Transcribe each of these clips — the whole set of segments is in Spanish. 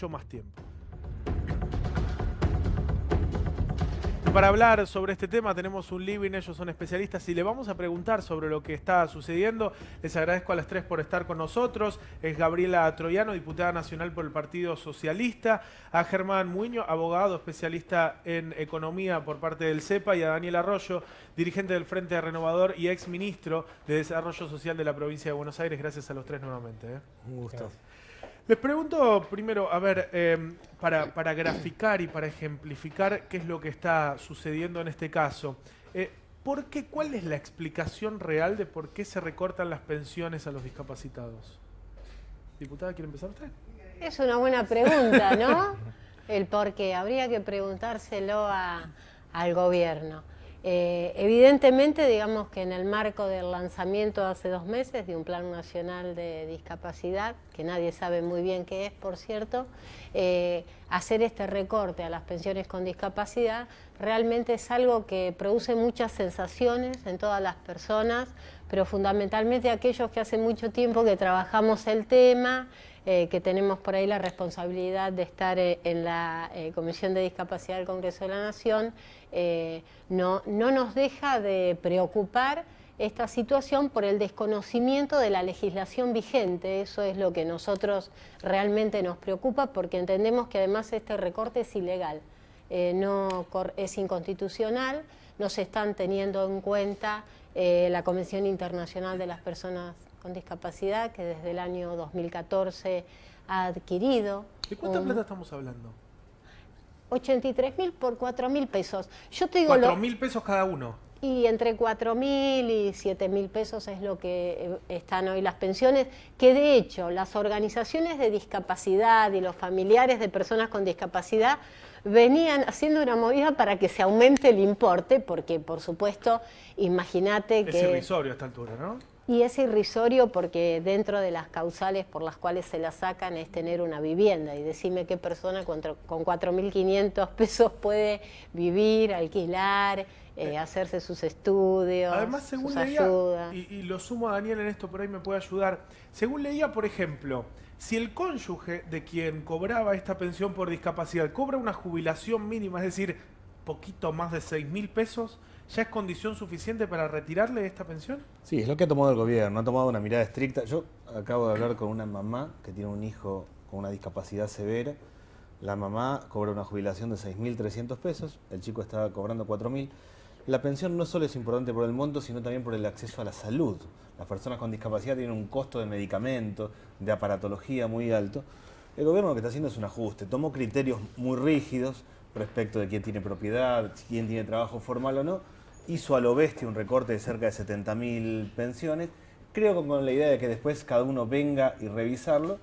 mucho más tiempo. Para hablar sobre este tema tenemos un living, ellos son especialistas y le vamos a preguntar sobre lo que está sucediendo. Les agradezco a las tres por estar con nosotros. Es Gabriela Troyano, diputada nacional por el Partido Socialista, a Germán Muiño, abogado especialista en economía por parte del CEPA, y a Daniel Arroyo, dirigente del Frente Renovador y ex ministro de Desarrollo Social de la provincia de Buenos Aires. Gracias a los tres nuevamente. Un gusto. Les pregunto primero, a ver, para graficar y para ejemplificar qué es lo que está sucediendo en este caso, ¿cuál es la explicación real de por qué se recortan las pensiones a los discapacitados? Diputada, ¿quiere empezar usted? Es una buena pregunta, ¿no? El por qué. Habría que preguntárselo al gobierno. Evidentemente, digamos que en el marco del lanzamiento hace 2 meses de un Plan Nacional de Discapacidad, que nadie sabe muy bien qué es, por cierto, hacer este recorte a las pensiones con discapacidad realmente es algo que produce muchas sensaciones en todas las personas, pero fundamentalmente aquellos que hace mucho tiempo que trabajamos el tema, que tenemos por ahí la responsabilidad de estar en la Comisión de Discapacidad del Congreso de la Nación, no nos deja de preocupar esta situación por el desconocimiento de la legislación vigente. Eso es lo que nosotros realmente nos preocupa, porque entendemos que además este recorte es ilegal, es inconstitucional, no se están teniendo en cuenta la Convención Internacional de las Personas con Discapacidad, que desde el año 2014 ha adquirido. ¿De cuánta plata estamos hablando? 83.000 por 4.000 pesos. Yo te digo 4.000 pesos cada uno. Y entre 4.000 y 7.000 pesos es lo que están hoy las pensiones, que de hecho las organizaciones de discapacidad y los familiares de personas con discapacidad venían haciendo una movida para que se aumente el importe, porque por supuesto, imagínate que... Es irrisorio a esta altura, ¿no? Y es irrisorio porque dentro de las causales por las cuales se la sacan es tener una vivienda. Y decime qué persona con 4.500 pesos puede vivir, alquilar, hacerse sus estudios, además, según sus leía, ayudas. y lo sumo a Daniel en esto, por ahí me puede ayudar. Según leía, por ejemplo, si el cónyuge de quien cobraba esta pensión por discapacidad cobra una jubilación mínima, es decir, poquito más de 6.000 pesos, ¿ya es condición suficiente para retirarle esta pensión? Sí, es lo que ha tomado el gobierno, ha tomado una mirada estricta. Yo acabo de hablar con una mamá que tiene un hijo con una discapacidad severa. La mamá cobra una jubilación de 6.300 pesos, el chico está cobrando 4.000. La pensión no solo es importante por el monto, sino también por el acceso a la salud. Las personas con discapacidad tienen un costo de medicamentos, de aparatología muy alto. El gobierno lo que está haciendo es un ajuste, tomó criterios muy rígidos respecto de quién tiene propiedad, quién tiene trabajo formal o no, hizo a lo bestia un recorte de cerca de 70.000 pensiones, creo que con la idea de que después cada uno venga y revisarlo.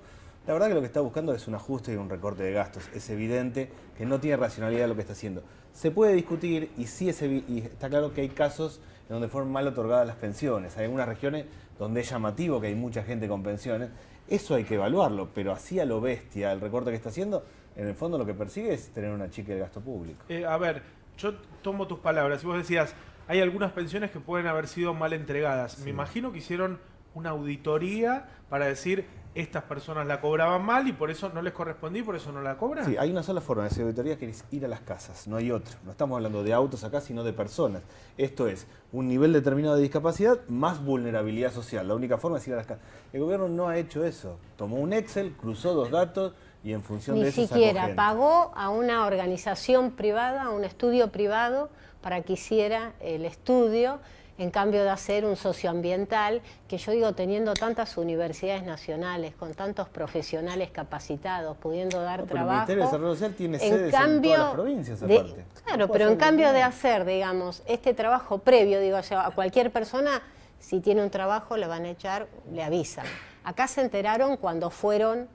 La verdad que lo que está buscando es un ajuste y un recorte de gastos. Es evidente que no tiene racionalidad lo que está haciendo. Se puede discutir y sí y está claro que hay casos en donde fueron mal otorgadas las pensiones. Hay algunas regiones donde es llamativo que hay mucha gente con pensiones. Eso hay que evaluarlo, pero así a lo bestia el recorte que está haciendo, en el fondo lo que persigue es tener una chica de gasto público. A ver, yo tomo tus palabras y vos decías, hay algunas pensiones que pueden haber sido mal entregadas. Sí. Me imagino que hicieron una auditoría para decir, estas personas la cobraban mal y por eso no les correspondía y por eso no la cobran. Sí, hay una sola forma de hacer auditoría, que es ir a las casas, no hay otra. No estamos hablando de autos acá, sino de personas. Esto es un nivel determinado de discapacidad más vulnerabilidad social. La única forma es ir a las casas. El gobierno no ha hecho eso. Tomó un Excel, cruzó 2 datos y en función de eso sacó gente. Ni siquiera pagó a una organización privada, a un estudio privado, para que hiciera el estudio, en cambio de hacer un socioambiental, que yo digo, teniendo tantas universidades nacionales, con tantos profesionales capacitados, pudiendo dar trabajo. Pero el Ministerio de Desarrollo Social tiene sedes en todas las provincias aparte. Claro, pero en cambio de hacer, digamos, este trabajo previo, digo, a cualquier persona, si tiene un trabajo, le van a echar, le avisan. Acá se enteraron cuando fueron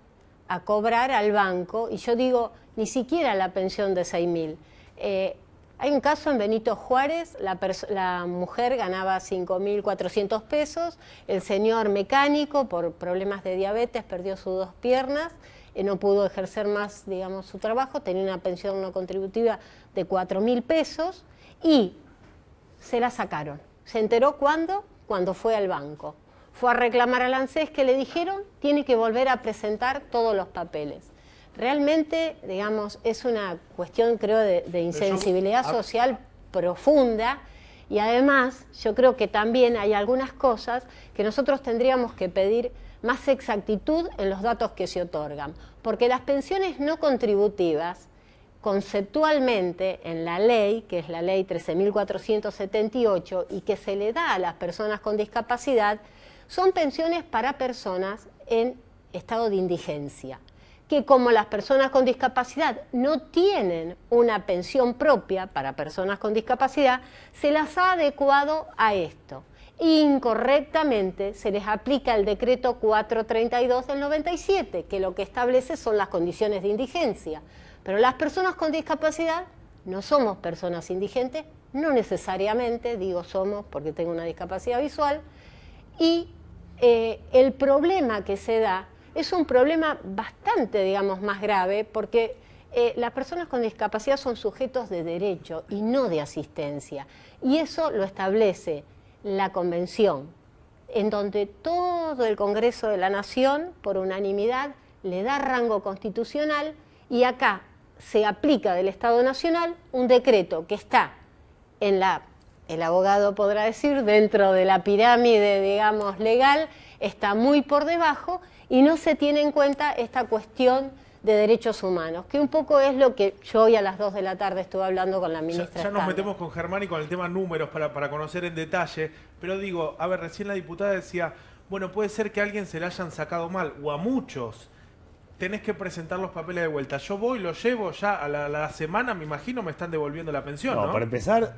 a cobrar al banco, y yo digo, ni siquiera la pensión de 6.000. Hay un caso en Benito Juárez, la mujer ganaba 5.400 pesos, el señor mecánico por problemas de diabetes perdió sus 2 piernas, no pudo ejercer más, digamos, su trabajo, tenía una pensión no contributiva de 4.000 pesos y se la sacaron. ¿Se enteró cuándo? Cuando fue al banco. Fue a reclamar al ANSES, que le dijeron, tiene que volver a presentar todos los papeles. realmente, digamos, es una cuestión, creo, de insensibilidad social profunda. Y además, yo creo que también hay algunas cosas que nosotros tendríamos que pedir más exactitud en los datos que se otorgan. Porque las pensiones no contributivas, conceptualmente, en la ley, que es la ley 13.478, y que se le da a las personas con discapacidad, son pensiones para personas en estado de indigencia, que como las personas con discapacidad no tienen una pensión propia para personas con discapacidad, se las ha adecuado a esto. Incorrectamente se les aplica el decreto 432 del 97, que lo que establece son las condiciones de indigencia. Pero las personas con discapacidad no somos personas indigentes, no necesariamente, digo somos porque tengo una discapacidad visual, y el problema que se da es un problema bastante, digamos, más grave, porque las personas con discapacidad son sujetos de derecho y no de asistencia. Y eso lo establece la Convención, en donde todo el Congreso de la Nación, por unanimidad, le da rango constitucional, y acá se aplica del Estado Nacional un decreto que está en el abogado podrá decir, dentro de la pirámide, digamos, legal, está muy por debajo, y no se tiene en cuenta esta cuestión de derechos humanos, que un poco es lo que yo hoy a las 2 de la tarde estuve hablando con la ministra. Ya nos metemos con Germán y con el tema números para conocer en detalle, pero digo, a ver, recién la diputada decía, bueno, puede ser que a alguien se le hayan sacado mal, o a muchos. Tenés que presentar los papeles de vuelta. Yo voy, los llevo, ya a la semana, me imagino, me están devolviendo la pensión, ¿no? Para empezar,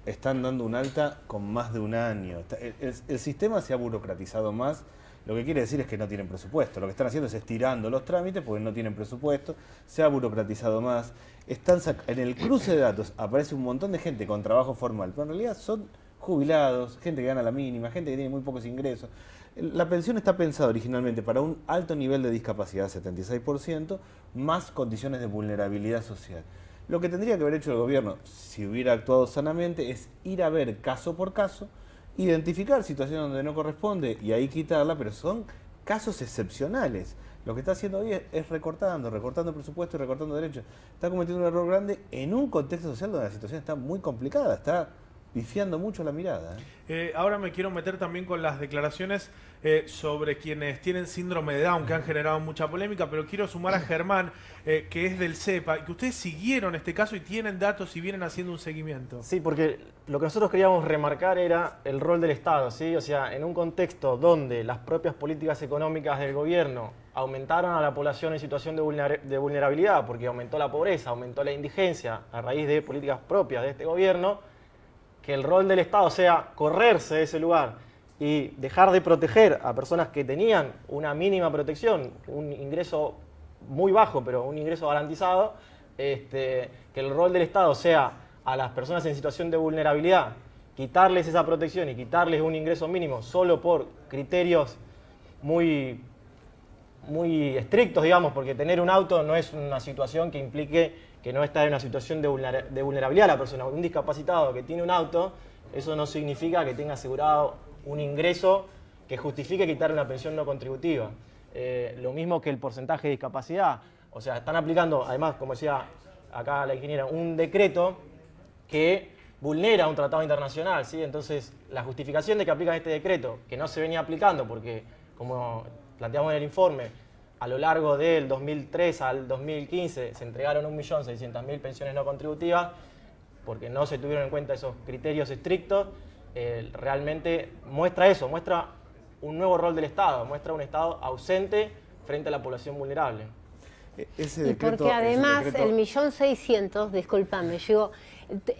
están dando un alta con más de un año. El sistema se ha burocratizado más. Lo que quiere decir es que no tienen presupuesto. Lo que están haciendo es estirando los trámites porque no tienen presupuesto. Se ha burocratizado más. En el cruce de datos aparece un montón de gente con trabajo formal, pero en realidad son jubilados, gente que gana la mínima, gente que tiene muy pocos ingresos. La pensión está pensada originalmente para un alto nivel de discapacidad, 76%, más condiciones de vulnerabilidad social. Lo que tendría que haber hecho el gobierno, si hubiera actuado sanamente, es ir a ver caso por caso, identificar situaciones donde no corresponde y ahí quitarla, pero son casos excepcionales. Lo que está haciendo hoy es recortando presupuesto y recortando derechos. Está cometiendo un error grande en un contexto social donde la situación está muy complicada, está pifiando mucho la mirada. Ahora me quiero meter también con las declaraciones sobre quienes tienen síndrome de Down, que han generado mucha polémica, pero quiero sumar a Germán, que es del CEPA, que ustedes siguieron este caso y tienen datos y vienen haciendo un seguimiento. Sí, porque lo que nosotros queríamos remarcar era el rol del Estado, ¿sí? O sea, en un contexto donde las propias políticas económicas del gobierno aumentaron a la población en situación de vulnerabilidad, porque aumentó la pobreza, aumentó la indigencia a raíz de políticas propias de este gobierno, que el rol del Estado sea correrse de ese lugar y dejar de proteger a personas que tenían una mínima protección, un ingreso muy bajo, pero un ingreso garantizado, que el rol del Estado sea a las personas en situación de vulnerabilidad, quitarles esa protección y quitarles un ingreso mínimo solo por criterios muy estrictos, digamos, porque tener un auto no es una situación que implique que no está en una situación de vulnerabilidad la persona. Un discapacitado que tiene un auto, eso no significa que tenga asegurado un ingreso que justifique quitar una pensión no contributiva. Lo mismo que el porcentaje de discapacidad. O sea, están aplicando, además, como decía acá la ingeniera, un decreto que vulnera un tratado internacional, ¿sí? Entonces, la justificación de que aplican este decreto, que no se venía aplicando porque, como planteamos en el informe, a lo largo del 2003 al 2015 se entregaron 1.600.000 pensiones no contributivas porque no se tuvieron en cuenta esos criterios estrictos. Realmente muestra eso, muestra un nuevo rol del Estado, muestra un Estado ausente frente a la población vulnerable. Y porque además el 1.600.000, discúlpame,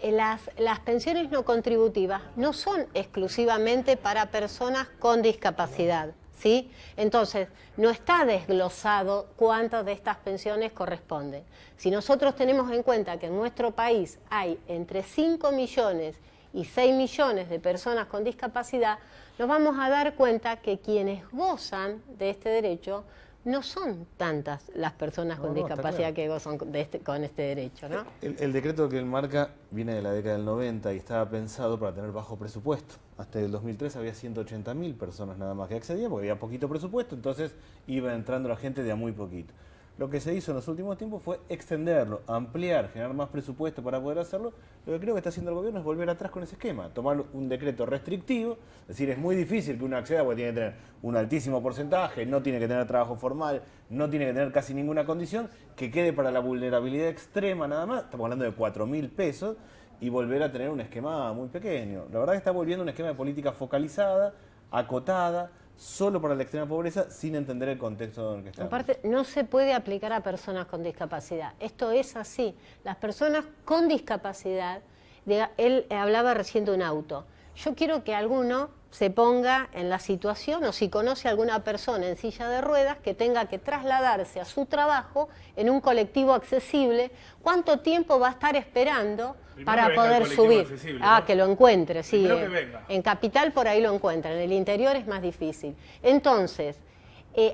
las pensiones no contributivas no son exclusivamente para personas con discapacidad, ¿sí? Entonces, no está desglosado cuántas de estas pensiones corresponden. Si nosotros tenemos en cuenta que en nuestro país hay entre 5 millones y 6 millones de personas con discapacidad, nos vamos a dar cuenta que quienes gozan de este derecho no son tantas las personas con discapacidad que gozan con este derecho, ¿no? El decreto que él marca viene de la década del 90 y estaba pensado para tener bajo presupuesto. Hasta el 2003 había 180.000 personas nada más que accedían porque había poquito presupuesto, entonces iba entrando la gente de a muy poquito. Lo que se hizo en los últimos tiempos fue extenderlo, ampliar, generar más presupuesto para poder hacerlo. Lo que creo que está haciendo el gobierno es volver atrás con ese esquema, tomar un decreto restrictivo, es decir, es muy difícil que uno acceda porque tiene que tener un altísimo porcentaje, no tiene que tener trabajo formal, no tiene que tener casi ninguna condición, que quede para la vulnerabilidad extrema nada más, estamos hablando de 4.000 pesos, y volver a tener un esquema muy pequeño. La verdad que está volviendo un esquema de política focalizada, acotada, solo para la extrema pobreza, sin entender el contexto en el que estamos. Aparte, no se puede aplicar a personas con discapacidad. Esto es así. Las personas con discapacidad, él hablaba recién de un auto. Yo quiero que alguno se ponga en la situación, o si conoce a alguna persona en silla de ruedas que tenga que trasladarse a su trabajo en un colectivo accesible, ¿cuánto tiempo va a estar esperando para poder subir? ¿No? Que lo encuentre, sí. Que venga. En Capital por ahí lo encuentra, en el interior es más difícil. Entonces,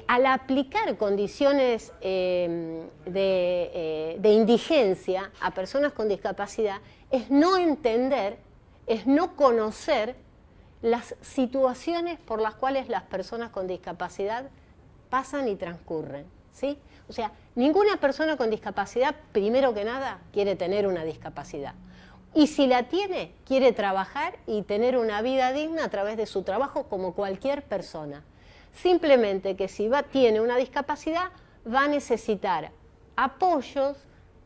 al aplicar condiciones de indigencia a personas con discapacidad, es no entender, es no conocer las situaciones por las cuales las personas con discapacidad pasan y transcurren, ¿sí? O sea, ninguna persona con discapacidad, primero que nada, quiere tener una discapacidad. Y si la tiene, quiere trabajar y tener una vida digna a través de su trabajo como cualquier persona. Simplemente que si tiene una discapacidad, va a necesitar apoyos,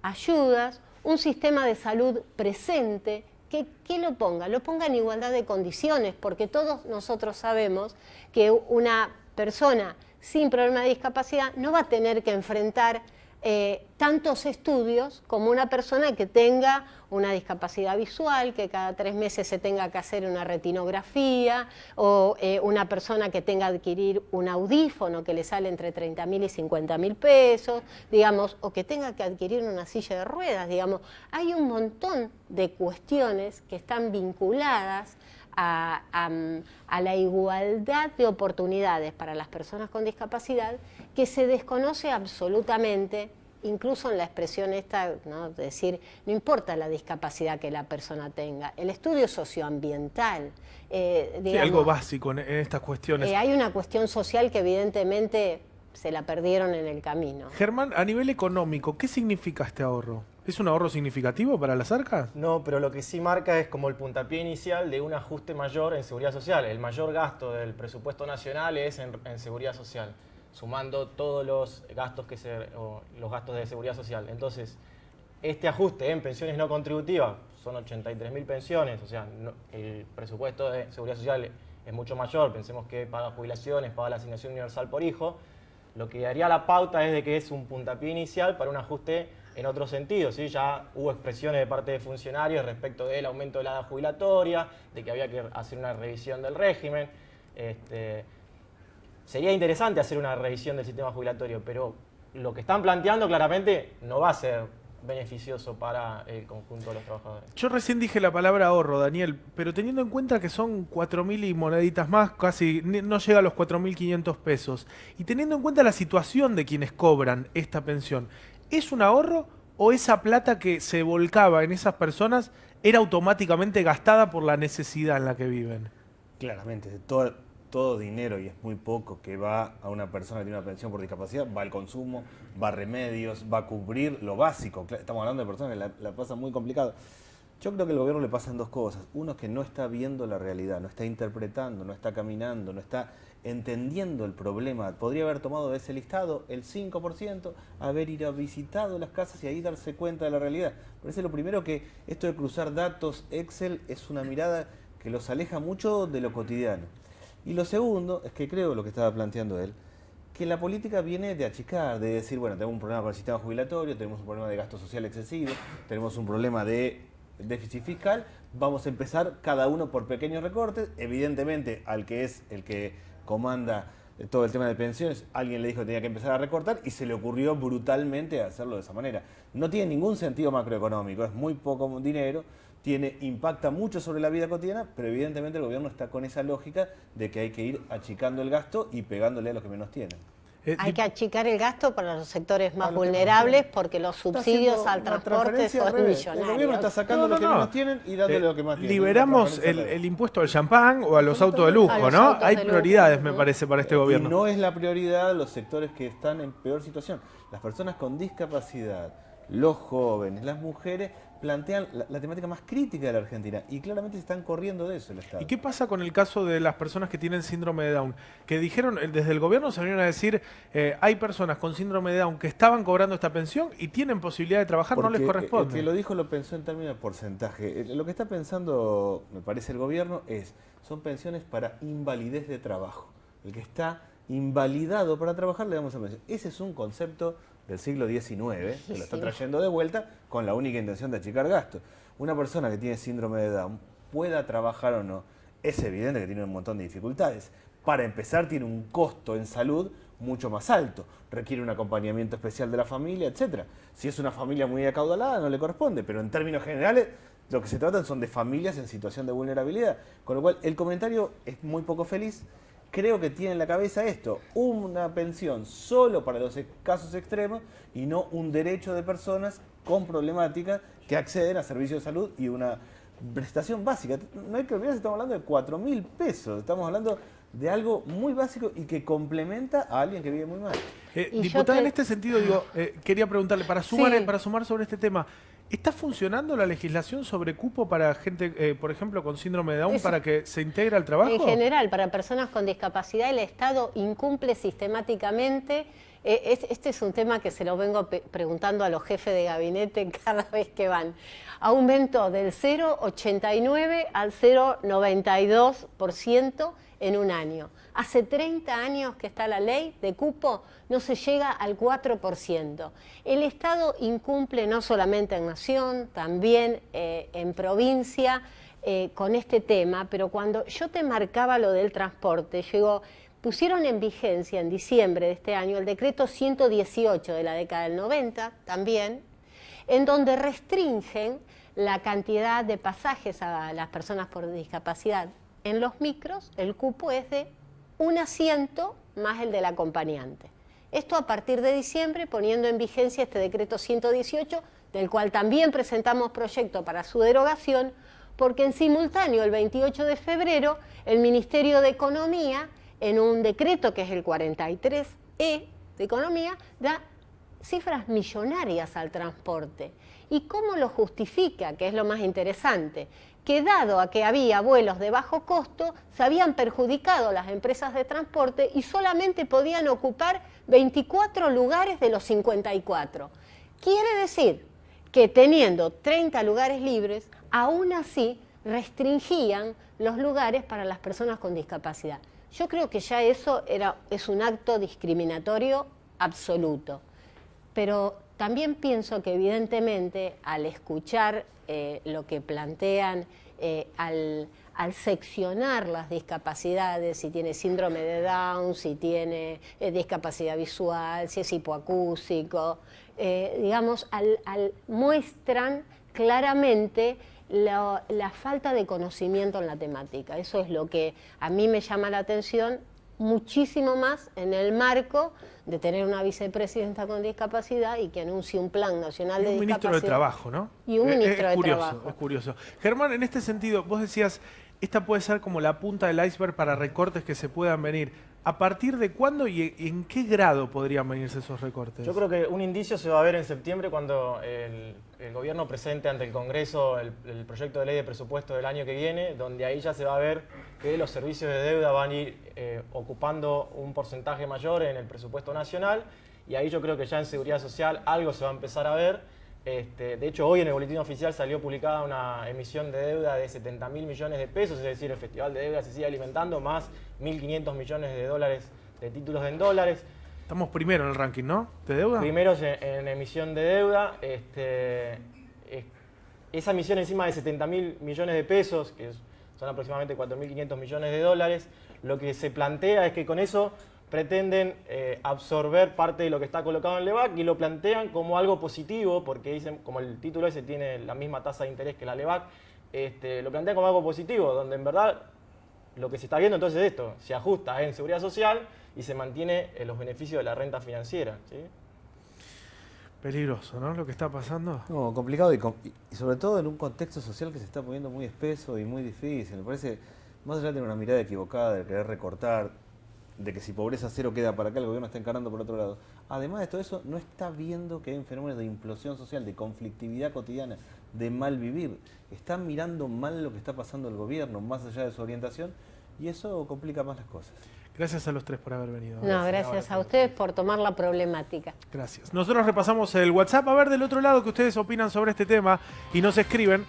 ayudas, un sistema de salud presente, que lo ponga en igualdad de condiciones, porque todos nosotros sabemos que una persona sin problema de discapacidad no va a tener que enfrentar tantos estudios como una persona que tenga una discapacidad visual, que cada 3 meses se tenga que hacer una retinografía, o una persona que tenga que adquirir un audífono que le sale entre 30.000 y 50.000 pesos, digamos, o que tenga que adquirir una silla de ruedas, digamos. Hay un montón de cuestiones que están vinculadas a la igualdad de oportunidades para las personas con discapacidad, que se desconoce absolutamente, incluso en la expresión esta, ¿no? De decir, no importa la discapacidad que la persona tenga, el estudio socioambiental. Digamos, sí, algo básico en estas cuestiones. Hay una cuestión social que evidentemente se la perdieron en el camino. Germán, a nivel económico, ¿qué significa este ahorro? ¿Es un ahorro significativo para las arcas? No, pero lo que sí marca es como el puntapié inicial de un ajuste mayor en seguridad social. El mayor gasto del presupuesto nacional es en seguridad social, sumando todos los gastos los gastos de seguridad social. Entonces, este ajuste en pensiones no contributivas, son 83.000 pensiones, o sea, el presupuesto de seguridad social es mucho mayor, pensemos que paga jubilaciones, paga la asignación universal por hijo, lo que daría la pauta es de que es un puntapié inicial para un ajuste en otro sentido, ¿sí? Ya hubo expresiones de parte de funcionarios respecto del aumento de la edad jubilatoria, de que había que hacer una revisión del régimen. Sería interesante hacer una revisión del sistema jubilatorio, pero lo que están planteando claramente no va a ser beneficioso para el conjunto de los trabajadores. Yo recién dije la palabra ahorro, Daniel, pero teniendo en cuenta que son 4.000 y moneditas más, casi no llega a los 4.500 pesos, y teniendo en cuenta la situación de quienes cobran esta pensión, ¿es un ahorro o esa plata que se volcaba en esas personas era automáticamente gastada por la necesidad en la que viven? Claramente, todo dinero, y es muy poco, que va a una persona que tiene una pensión por discapacidad, va al consumo, va a remedios, va a cubrir lo básico. Estamos hablando de personas que la pasan muy complicado. Yo creo que al gobierno le pasan dos cosas. Uno es que no está viendo la realidad, no está interpretando, no está caminando, no está entendiendo el problema. Podría haber tomado de ese listado el 5%, haber ido a visitado las casas y ahí darse cuenta de la realidad. Por eso lo primero, que esto de cruzar datos, Excel, es una mirada que los aleja mucho de lo cotidiano. Y lo segundo es que creo, lo que estaba planteando él, que la política viene de achicar, de decir, bueno, tenemos un problema con el sistema jubilatorio, tenemos un problema de gasto social excesivo, tenemos un problema de déficit fiscal, vamos a empezar cada uno por pequeños recortes. Evidentemente, al que es el que comanda todo el tema de pensiones, alguien le dijo que tenía que empezar a recortar y se le ocurrió brutalmente hacerlo de esa manera. No tiene ningún sentido macroeconómico, es muy poco dinero, impacta mucho sobre la vida cotidiana, pero evidentemente el gobierno está con esa lógica de que hay que ir achicando el gasto y pegándole a los que menos tienen. Hay que achicar el gasto para los sectores más vulnerables porque los subsidios al transporte son millonarios. El gobierno está sacando lo que menos tienen y dándole lo que más tienen. Liberamos el impuesto al champán o a los autos de lujo, ¿no? Hay prioridades, me parece, para este gobierno. Y no es la prioridad los sectores que están en peor situación. Las personas con discapacidad, los jóvenes, las mujeres, plantean la temática más crítica de la Argentina y claramente se están corriendo de eso el Estado. ¿Y qué pasa con el caso de las personas que tienen síndrome de Down? Que dijeron, desde el gobierno salieron a decir, hay personas con síndrome de Down que estaban cobrando esta pensión y tienen posibilidad de trabajar, no les corresponde. El que lo dijo lo pensó en términos de porcentaje. Lo que está pensando, me parece, el gobierno son pensiones para invalidez de trabajo. El que está invalidado para trabajar le damos esa pensión. Ese es un concepto del siglo XIX, que lo está trayendo de vuelta con la única intención de achicar gastos. Una persona que tiene síndrome de Down, pueda trabajar o no, es evidente que tiene un montón de dificultades. Para empezar, tiene un costo en salud mucho más alto, requiere un acompañamiento especial de la familia, etc. Si es una familia muy acaudalada, no le corresponde, pero en términos generales, lo que se tratan son de familias en situación de vulnerabilidad. Con lo cual, el comentario es muy poco feliz. Creo que tiene en la cabeza esto, una pensión solo para los casos extremos y no un derecho de personas con problemática que acceden a servicios de salud y una prestación básica. No hay que olvidar que estamos hablando de 4.000 pesos, estamos hablando de algo muy básico y que complementa a alguien que vive muy mal. Diputada, en este sentido, quería preguntarle, para sumar sobre este tema, ¿está funcionando la legislación sobre cupo para gente, por ejemplo, con síndrome de Down, para que se integre al trabajo? En general, para personas con discapacidad, el Estado incumple sistemáticamente. Este es un tema que se lo vengo preguntando a los jefes de gabinete cada vez que van. Aumento del 0,89 al 0,92% en un año. Hace 30 años que está la ley de cupo, no se llega al 4%. El Estado incumple no solamente en nación, también en provincia con este tema, pero cuando yo te marcaba lo del transporte, pusieron en vigencia en diciembre de este año el decreto 118 de la década del 90 también, en donde restringen la cantidad de pasajes a las personas por discapacidad. En los micros el cupo es de un asiento más el del acompañante. Esto a partir de diciembre, poniendo en vigencia este decreto 118, del cual también presentamos proyecto para su derogación, porque en simultáneo, el 28 de febrero, el Ministerio de Economía, en un decreto que es el 43E de Economía, da cifras millonarias al transporte. ¿Y cómo lo justifica? Que es lo más interesante. Que dado a que había vuelos de bajo costo, se habían perjudicado las empresas de transporte y solamente podían ocupar 24 lugares de los 54. Quiere decir que teniendo 30 lugares libres, aún así restringían los lugares para las personas con discapacidad. Yo creo que ya eso es un acto discriminatorio absoluto. Pero también pienso que evidentemente al escuchar lo que plantean, al seccionar las discapacidades, si tiene síndrome de Down, si tiene discapacidad visual, si es hipoacúsico, digamos, muestran claramente la falta de conocimiento en la temática. Eso es lo que a mí me llama la atención muchísimo más en el marco de tener una vicepresidenta con discapacidad y que anuncie un plan nacional de discapacidad. Un ministro de Trabajo, ¿no? Y un ministro de Trabajo. Es curioso. Germán, en este sentido, vos decías, esta puede ser como la punta del iceberg para recortes que se puedan venir. ¿A partir de cuándo y en qué grado podrían venirse esos recortes? Yo creo que un indicio se va a ver en septiembre cuando el gobierno presente ante el Congreso el proyecto de ley de presupuesto del año que viene, donde ahí ya se va a ver que los servicios de deuda van a ir ocupando un porcentaje mayor en el presupuesto nacional, y ahí yo creo que ya en seguridad social algo se va a empezar a ver. De hecho, hoy en el boletín oficial salió publicada una emisión de deuda de 70.000 millones de pesos, es decir, el Festival de Deuda se sigue alimentando, más 1.500 millones de dólares de títulos en dólares. Estamos primero en el ranking, ¿no? ¿De deuda? Primeros en emisión de deuda. Esa emisión encima de 70.000 millones de pesos, que son aproximadamente 4.500 millones de dólares, lo que se plantea es que con eso pretenden absorber parte de lo que está colocado en el LEBAC y lo plantean como algo positivo, porque dicen, como el título ese tiene la misma tasa de interés que la LEBAC, lo plantean como algo positivo, donde en verdad lo que se está viendo entonces es esto, se ajusta en seguridad social y se mantiene los beneficios de la renta financiera, ¿sí? Peligroso, ¿no? Lo que está pasando. No, complicado y sobre todo en un contexto social que se está poniendo muy espeso y muy difícil. Me parece, más allá de tener una mirada equivocada, de querer recortar, de que si pobreza cero queda para acá, el gobierno está encarando por otro lado. Además de todo eso, no está viendo que hay un fenómeno de implosión social, de conflictividad cotidiana, de mal vivir. Está mirando mal lo que está pasando el gobierno, más allá de su orientación, y eso complica más las cosas. Gracias a los tres por haber venido. No, gracias a ustedes por tomar la problemática. Gracias. Nosotros repasamos el WhatsApp, a ver del otro lado que ustedes opinan sobre este tema y nos escriben.